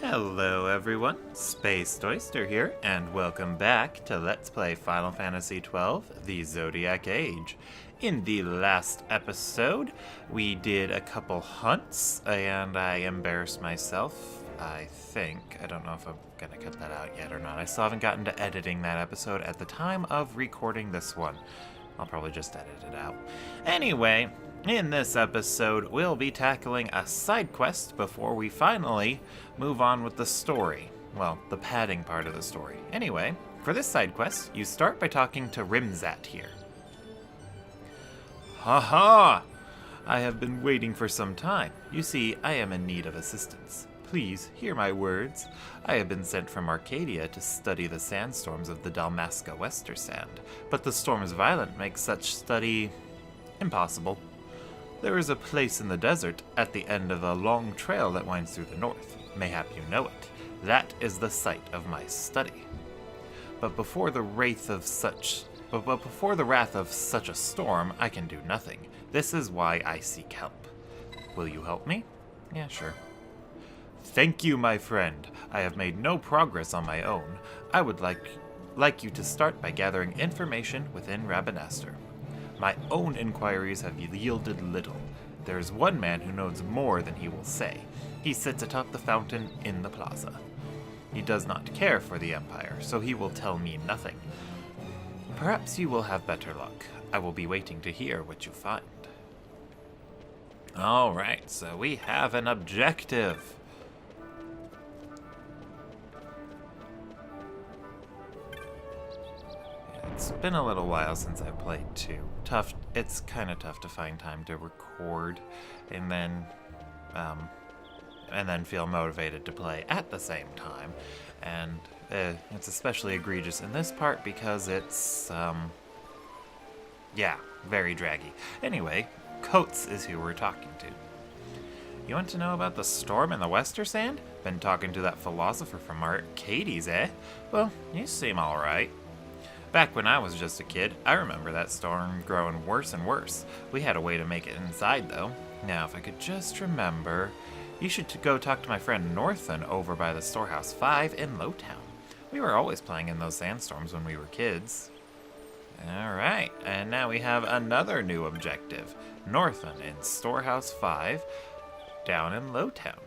Hello everyone, Space Oyster here, and welcome back to Let's Play Final Fantasy XII The Zodiac Age. In the last episode, we did a couple hunts, and I embarrassed myself, I think. I don't know if I'm gonna cut that out yet or not. I still haven't gotten to editing that episode at the time of recording this one. I'll probably just edit it out. Anyway, in this episode, we'll be tackling a side quest before we finally move on with the story. Well, the padding part of the story. Anyway, for this side quest, you start by talking to Rimzat here. Haha! I have been waiting for some time. You see, I am in need of assistance. Please hear my words. I have been sent from Arcadia to study the sandstorms of the Dalmasca Wester Sand, but the storm's violence makes such study impossible. There is a place in the desert at the end of a long trail that winds through the north. Mayhap you know it. That is the site of my study. But before the wrath of such a storm, I can do nothing. This is why I seek help. Will you help me? Yeah, sure. Thank you, my friend. I have made no progress on my own. I would like you to start by gathering information within Rabanastre. My own inquiries have yielded little. There is one man who knows more than he will say. He sits atop the fountain in the plaza. He does not care for the Empire, so he will tell me nothing. Perhaps you will have better luck. I will be waiting to hear what you find. Alright, so we have an objective. It's been a little while since I played 2. It's kind of tough to find time to record and then feel motivated to play at the same time. And it's especially egregious in this part because it's, very draggy. Anyway, Coates is who we're talking to. You want to know about the storm in the Wester Sand? Been talking to that philosopher from Arcades, eh? Well, you seem alright. Back when I was just a kid, I remember that storm growing worse and worse. We had a way to make it inside, though. Now, if I could just remember... You should go talk to my friend Northen over by the Storehouse 5 in Lowtown. We were always playing in those sandstorms when we were kids. Alright, and now we have another new objective. Northen in Storehouse 5, down in Lowtown.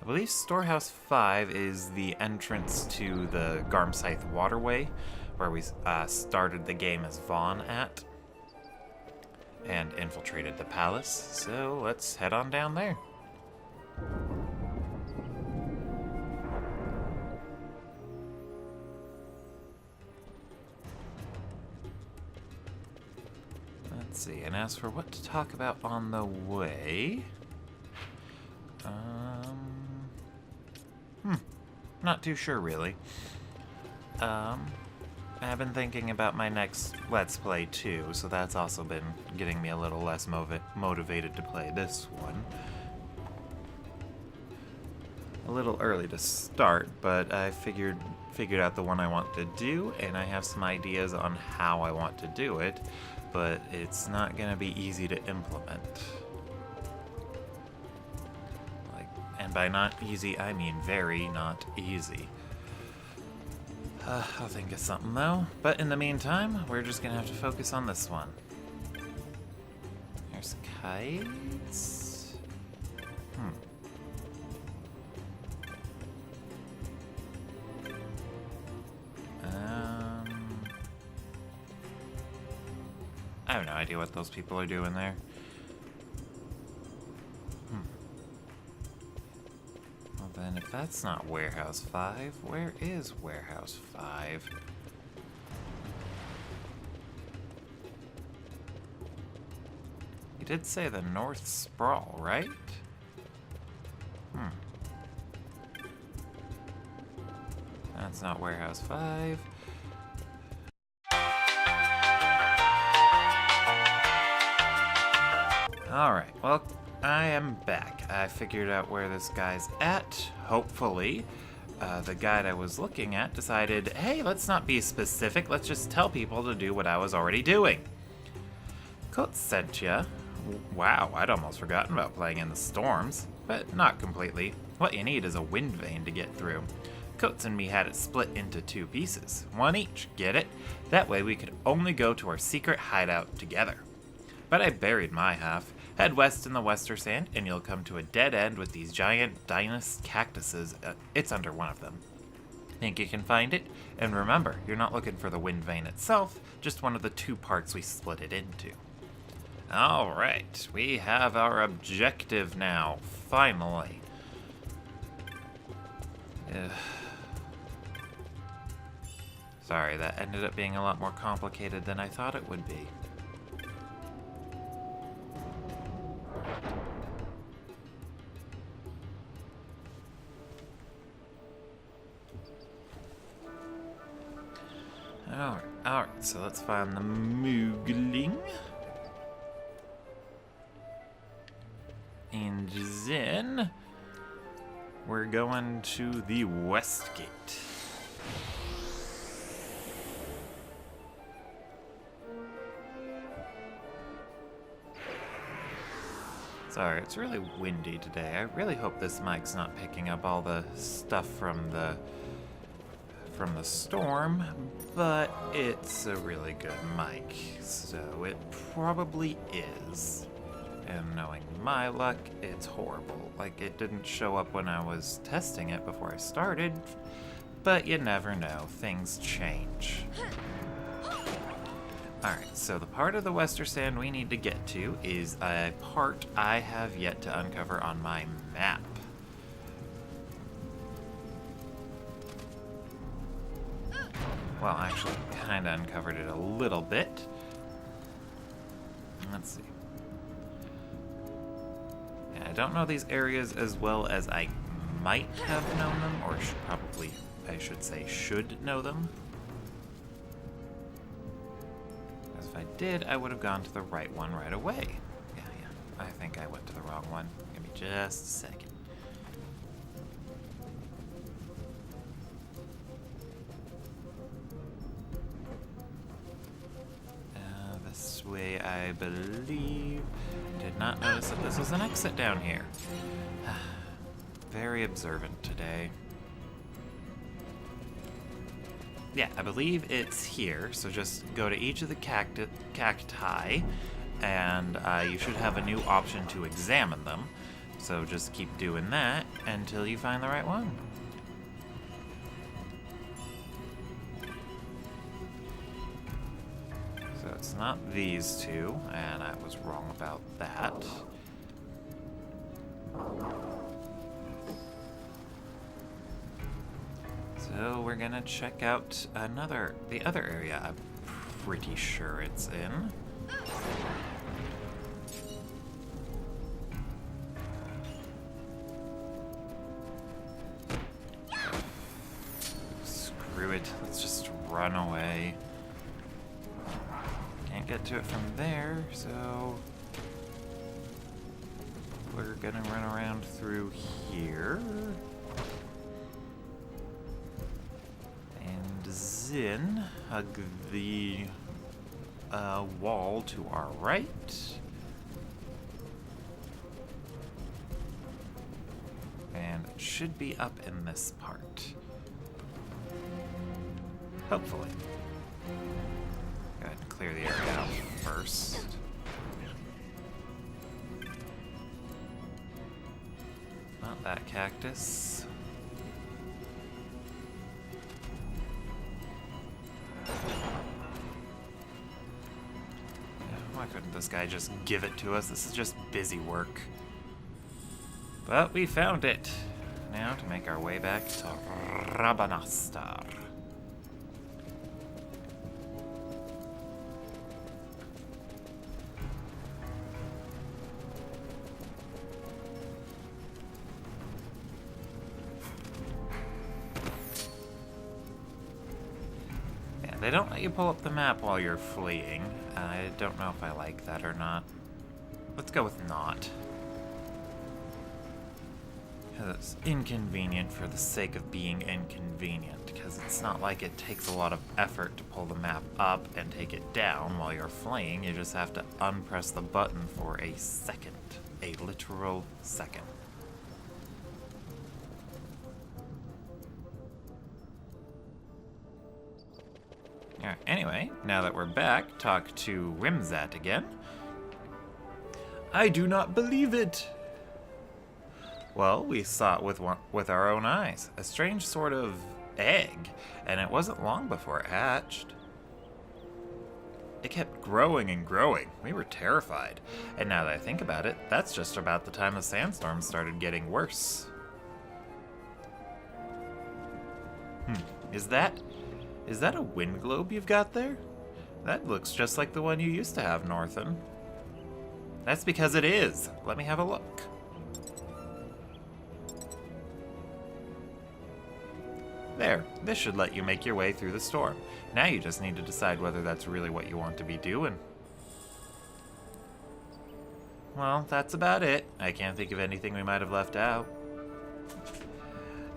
I believe Storehouse 5 is the entrance to the Garmscythe Waterway, where we started the game as Vaughn at, and infiltrated the palace, so let's head on down there. Let's see, and as for what to talk about on the way... Not too sure, really. I have been thinking about my next Let's Play too, so that's also been getting me a little less motivated to play this one. A little early to start, but I figured out the one I want to do, and I have some ideas on how I want to do it, but it's not going to be easy to implement. And by not easy, I mean very not easy. I'll think of something though. But in the meantime, we're just gonna have to focus on this one. There's kites. I have no idea what those people are doing there. Then if that's not Warehouse 5, where is Warehouse 5? You did say the North Sprawl, right? That's not Warehouse 5. Alright, well, I am back. I figured out where this guy's at, hopefully. The guide I was looking at decided, hey, let's not be specific, let's just tell people to do what I was already doing. Coates sent ya. Wow, I'd almost forgotten about playing in the storms. but not completely. What you need is a wind vein to get through. Coates and me had it split into 2 pieces, one each, get it? That way we could only go to our secret hideout together. But I buried my half. Head west in the Wester Sand, and you'll come to a dead end with these giant Dynast cactuses. It's under one of them. Think you can find it? And remember, you're not looking for the wind vein itself, just one of the 2 parts we split it into. Alright, we have our objective now, finally. Sorry, that ended up being a lot more complicated than I thought it would be. Alright, so let's find the Moogling. And then we're going to the West Gate. Sorry, it's really windy today. I really hope this mic's not picking up all the stuff from the storm, but it's a really good mic, so it probably is. And knowing my luck, it's horrible. Like, it didn't show up when I was testing it before I started, but you never know, things change. Alright, so the part of the Wester Sand we need to get to is a part I have yet to uncover on my map. Well, actually, kind of uncovered it a little bit. Let's see. Yeah, I don't know these areas as well as I might have known them, or I should say, should know them. As if I did, I would have gone to the right one right away. Yeah, I think I went to the wrong one. Give me just a second. Way, I believe. Did not notice that this was an exit down here. Very observant today. Yeah, I believe it's here, so just go to each of the cacti, and you should have a new option to examine them. So just keep doing that until you find the right one. So it's not these 2, and I was wrong about that. So we're gonna check out the other area I'm pretty sure it's in. Screw it, let's just run away. Can't get to it from there, so we're gonna run around through here. And then hug the wall to our right. And it should be up in this part. Hopefully. Go ahead and clear the area out first. Not that cactus. Why couldn't this guy just give it to us? This is just busy work. But we found it. Now to make our way back to Rabanastar. They don't let you pull up the map while you're fleeing. I don't know if I like that or not. Let's go with not. Because it's inconvenient for the sake of being inconvenient. Because it's not like it takes a lot of effort to pull the map up and take it down while you're fleeing. You just have to unpress the button for a second. A literal second. Alright, anyway, now that we're back, talk to Rimzat again. I do not believe it! Well, we saw it with our own eyes. A strange sort of egg, and it wasn't long before it hatched. It kept growing and growing. We were terrified. And now that I think about it, that's just about the time the sandstorm started getting worse. Is that a wind globe you've got there? That looks just like the one you used to have, Northen. That's because it is. Let me have a look. There, this should let you make your way through the storm. Now you just need to decide whether that's really what you want to be doing. Well, that's about it. I can't think of anything we might have left out.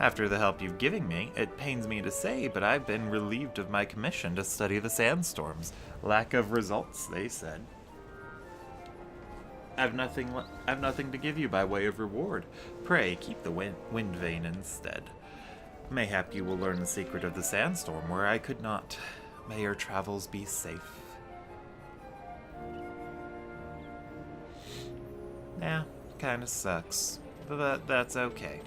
After the help you've given me, it pains me to say, but I've been relieved of my commission to study the sandstorms. Lack of results, they said. I've nothing to give you by way of reward. Pray, keep the wind vein instead. Mayhap you will learn the secret of the sandstorm where I could not. May your travels be safe. Yeah, kinda sucks, but that's okay.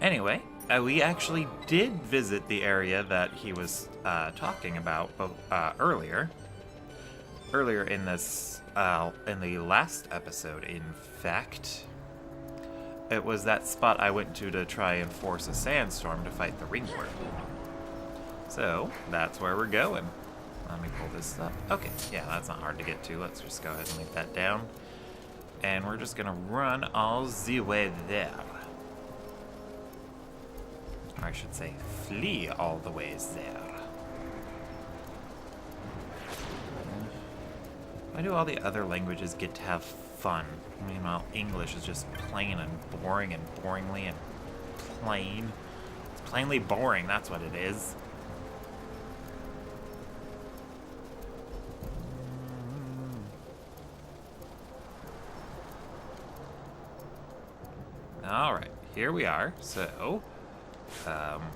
Anyway, we actually did visit the area that he was talking about earlier. Earlier in this, in the last episode, in fact. It was that spot I went to try and force a sandstorm to fight the ringworm. So, that's where we're going. Let me pull this up. Okay, yeah, that's not hard to get to. Let's just go ahead and leave that down. And we're just gonna run all the way there. Or I should say, flee all the ways there. Why do all the other languages get to have fun? Meanwhile, English is just plain and boring and boringly and plain. It's plainly boring, that's what it is. Alright, here we are. So,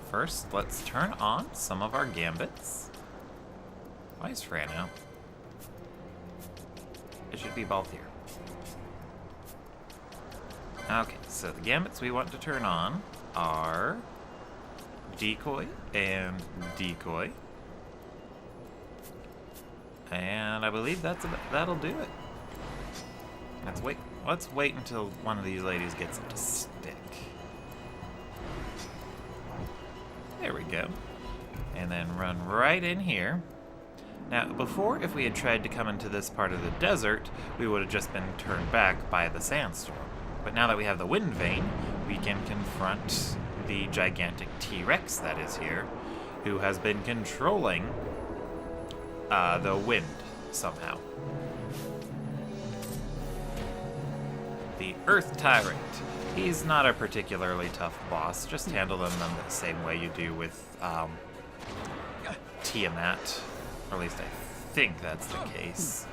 first, let's turn on some of our gambits. Why is Fran out? It should be both here. Okay, so the gambits we want to turn on are decoy and decoy. And I believe that'll do it. Let's wait until one of these ladies gets up to stick. There we go. And then run right in here. Now, before, if we had tried to come into this part of the desert, we would have just been turned back by the sandstorm. But now that we have the wind vein, we can confront the gigantic T-Rex that is here, who has been controlling the wind somehow. The Earth Tyrant. He's not a particularly tough boss. Just handle them the same way you do with Tiamat. Or at least I think that's the case.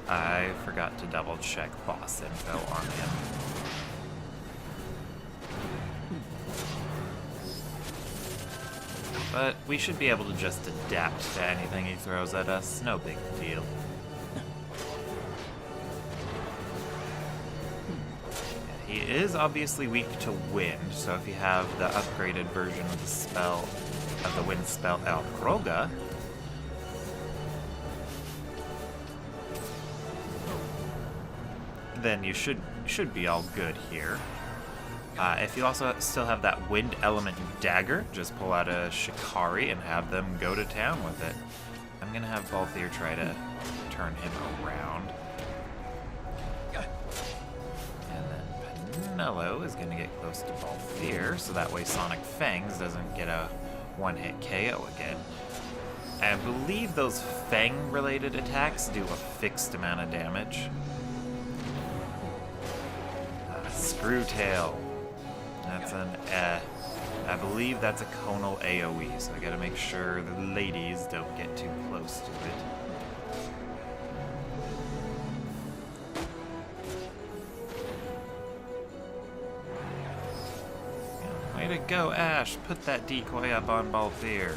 I forgot to double check boss info on him. But we should be able to just adapt to anything he throws at us. No big deal. He is obviously weak to wind, so if you have the upgraded version of the spell, of the wind spell El Kroga, then you should be all good here. If you also still have that wind element dagger, just pull out a Shikari and have them go to town with it. I'm gonna have Balthier try to turn him around. And then Penello is gonna get close to Balthier, so that way Sonic Fangs doesn't get a one-hit KO again. I believe those Fang-related attacks do a fixed amount of damage. Screwtail. That's I believe that's a conal AoE, so I gotta make sure the ladies don't get too close to it. Yeah, way to go, Ash. Put that decoy up on Balthier.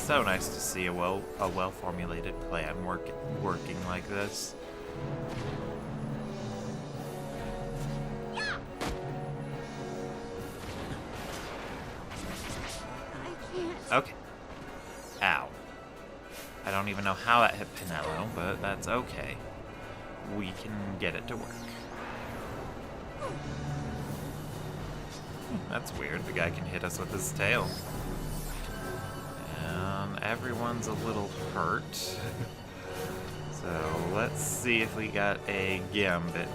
so nice to see a well-formulated plan working like this. Okay. Ow. I don't even know how that hit Pinello, but that's okay. We can get it to work. That's weird. The guy can hit us with his tail. And everyone's a little hurt. So let's see if we got a gambit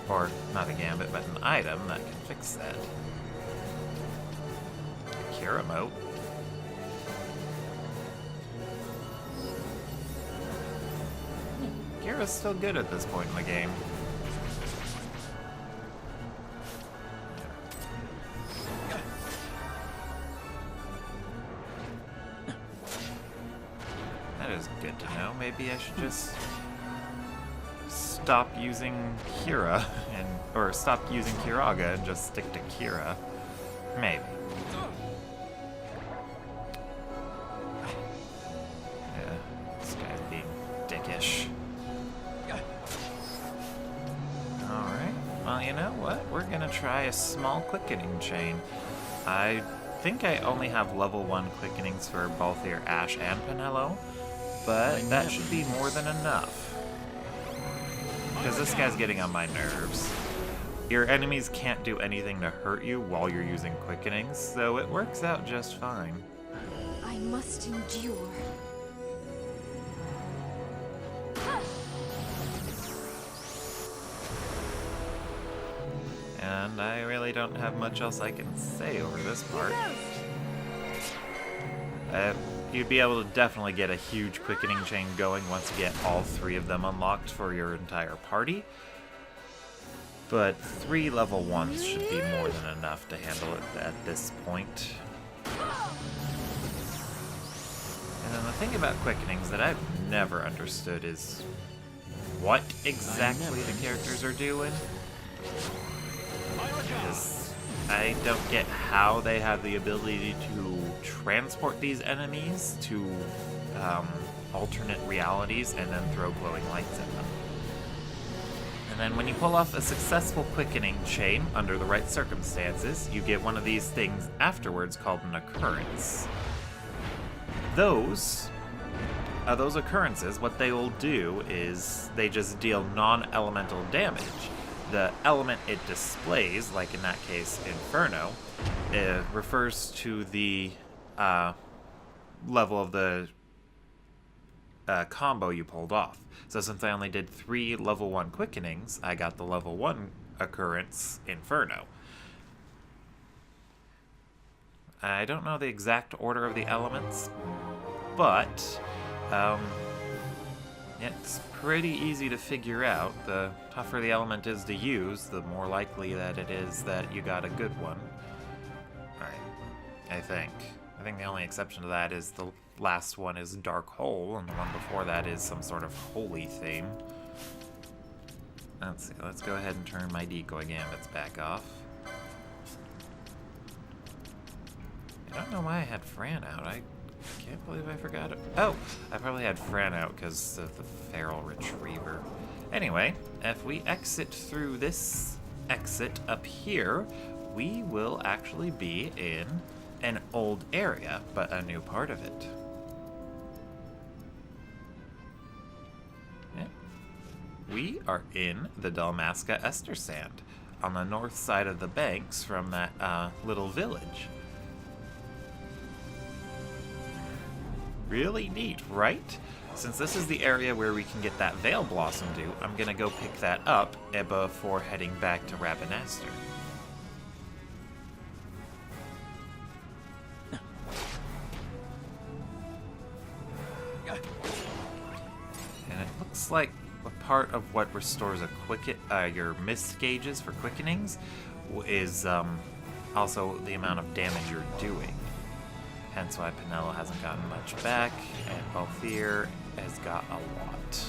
or not a gambit, but an item that can fix that. Cure emote. Kira's still good at this point in the game. That is good to know. Maybe I should just stop using Kira or stop using Kiraga and just stick to Kira. Maybe. Yeah, this guy's being dickish. Alright, well, you know what? We're gonna try a small quickening chain. I think I only have level 1 quickenings for both your Ash and Pinello, but that should be more than enough. Because this guy's getting on my nerves. Your enemies can't do anything to hurt you while you're using quickenings, so it works out just fine. I must endure. And I really don't have much else I can say over this part. You'd be able to definitely get a huge quickening chain going once you get all 3 of them unlocked for your entire party. But 3 level 1s should be more than enough to handle it at this point. And then the thing about quickenings that I've never understood is what exactly the characters are doing. Because I don't get how they have the ability to transport these enemies to alternate realities and then throw glowing lights at them. And then when you pull off a successful quickening chain under the right circumstances, you get one of these things afterwards called an occurrence. Those occurrences, what they will do is they just deal non-elemental damage. The element it displays, like in that case Inferno, it refers to the level of the combo you pulled off. So since I only did 3 level 1 quickenings, I got the level 1 occurrence Inferno. I don't know the exact order of the elements, but it's pretty easy to figure out. The tougher the element is to use, the more likely that it is that you got a good one. I think the only exception to that is the last one is Dark Hole, and the one before that is some sort of holy theme. Let's see, let's go ahead and turn my decoy gambits back off. I don't know why I had Fran out. I can't believe I forgot it. Oh, I probably had Fran out because of the Feral Retriever. Anyway, if we exit through this exit up here, we will actually be in an old area, but a new part of it. Yeah. We are in the Dalmasca Ester Sand, on the north side of the banks from that little village. Really neat, right? Since this is the area where we can get that Veil Blossom Dew, I'm gonna go pick that up before heading back to Rabanastre. And it looks like a part of what restores your mist gauges for quickenings is also the amount of damage you're doing. Hence why Pinello hasn't gotten much back, and Balthier has got a lot.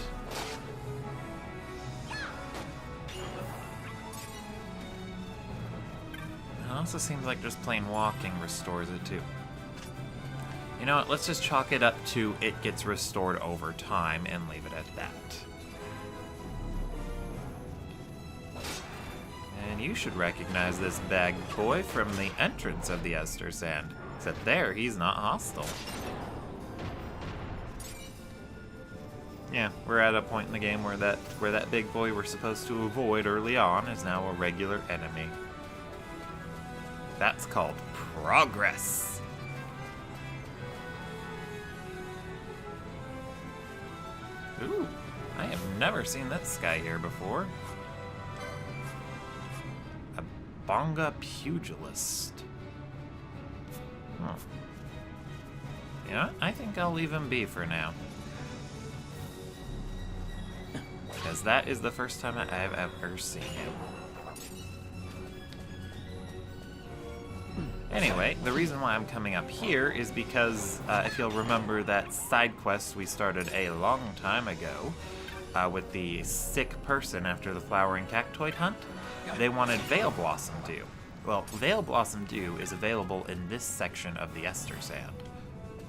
It also seems like just plain walking restores it too. You know what, let's just chalk it up to it gets restored over time and leave it at that. And you should recognize this bag boy from the entrance of the Ester Sand. Except there, he's not hostile. Yeah, we're at a point in the game where that big boy we're supposed to avoid early on is now a regular enemy. That's called progress. Ooh, I have never seen this guy here before. A Bonga pugilist. Huh. You know what? I think I'll leave him be for now. Because that is the first time I've ever seen him. Anyway, the reason why I'm coming up here is because if you'll remember that side quest we started a long time ago with the sick person after the flowering cactoid hunt, they wanted Veil Blossom Dew. Well, Veil Blossom Dew is available in this section of the Ester Sand.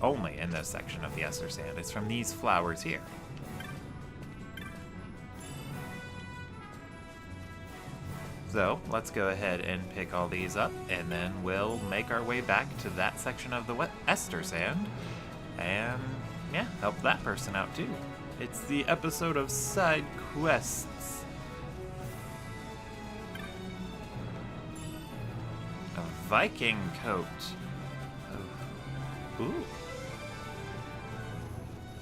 Only in this section of the Ester Sand. It's from these flowers here. So, let's go ahead and pick all these up, and then we'll make our way back to that section of the Ester Sand, and, yeah, help that person out too. It's the episode of Side Quests. A Viking coat. Ooh.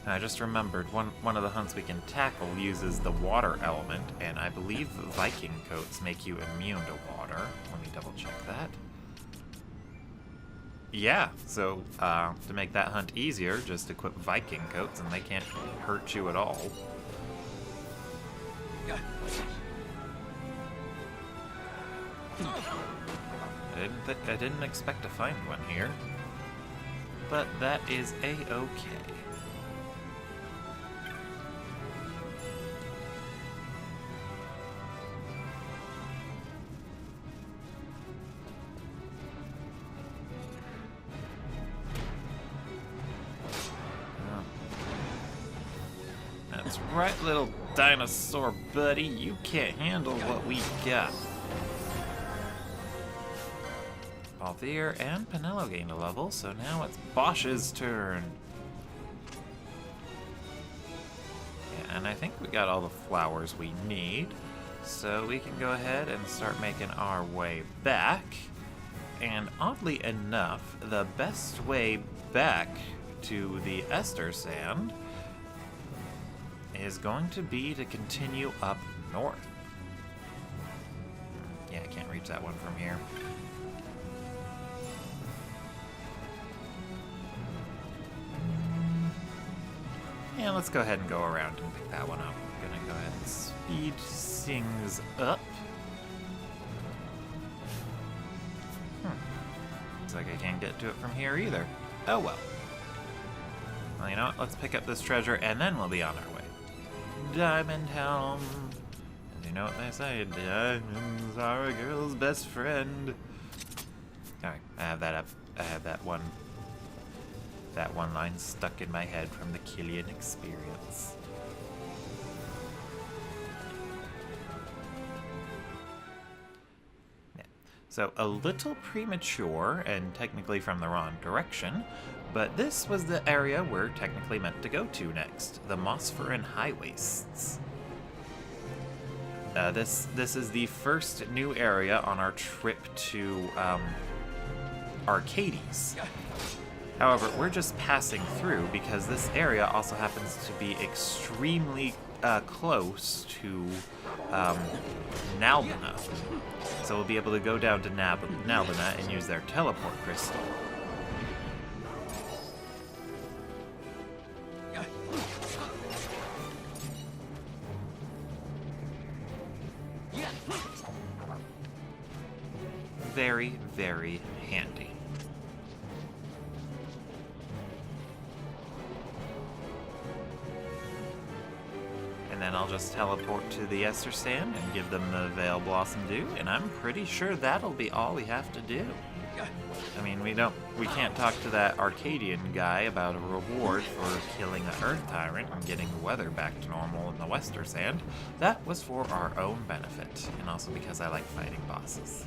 And I just remembered, one of the hunts we can tackle uses the water element, and I believe Viking coats make you immune to water. Let me double check that. Yeah, so to make that hunt easier, just equip Viking coats and they can't hurt you at all. I didn't expect to find one here, but that is a-okay. That's right, little dinosaur buddy. You can't handle what we got. Balthier and Penelo gained a level, so now it's Bosch's turn. Yeah, and I think we got all the flowers we need, so we can go ahead and start making our way back. And oddly enough, the best way back to the Ester Sand is going to be to continue up north. Yeah, I can't reach that one from here. Yeah, let's go ahead and go around and pick that one up. I'm gonna go ahead and speed things up. Looks like I can't get to it from here either. Oh well. Well, you know what? Let's pick up this treasure and then we'll be on our way. Diamond Helm. And you know what they say, diamonds are a girl's best friend. Alright, I have that up. I have that one line stuck in my head from the Killian experience. Yeah. So a little premature and technically from the wrong direction, but this was the area we're technically meant to go to next, the Mosphoran High Wastes. This is the first new area on our trip to Arcades. However, we're just passing through because this area also happens to be extremely close to Nalbina. So we'll be able to go down to Nalbina and use their teleport crystal. Very, very handy. And then I'll just teleport to the Ester Sand and give them the Veil Blossom Dew, and I'm pretty sure that'll be all we have to do. I mean, we can't talk to that Arcadian guy about a reward for killing the Earth Tyrant and getting the weather back to normal in the Western Sand. That was for our own benefit, and also because I like fighting bosses.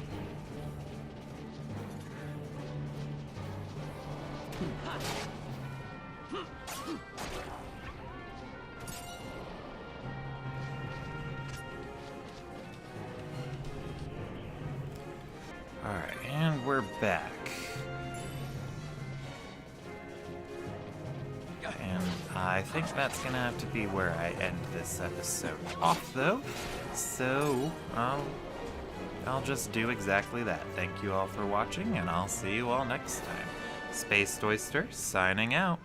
Alright, and we're back. And I think that's gonna have to be where I end this episode off, though. So, I'll just do exactly that. Thank you all for watching, and I'll see you all next time. Spaced Oyster, signing out.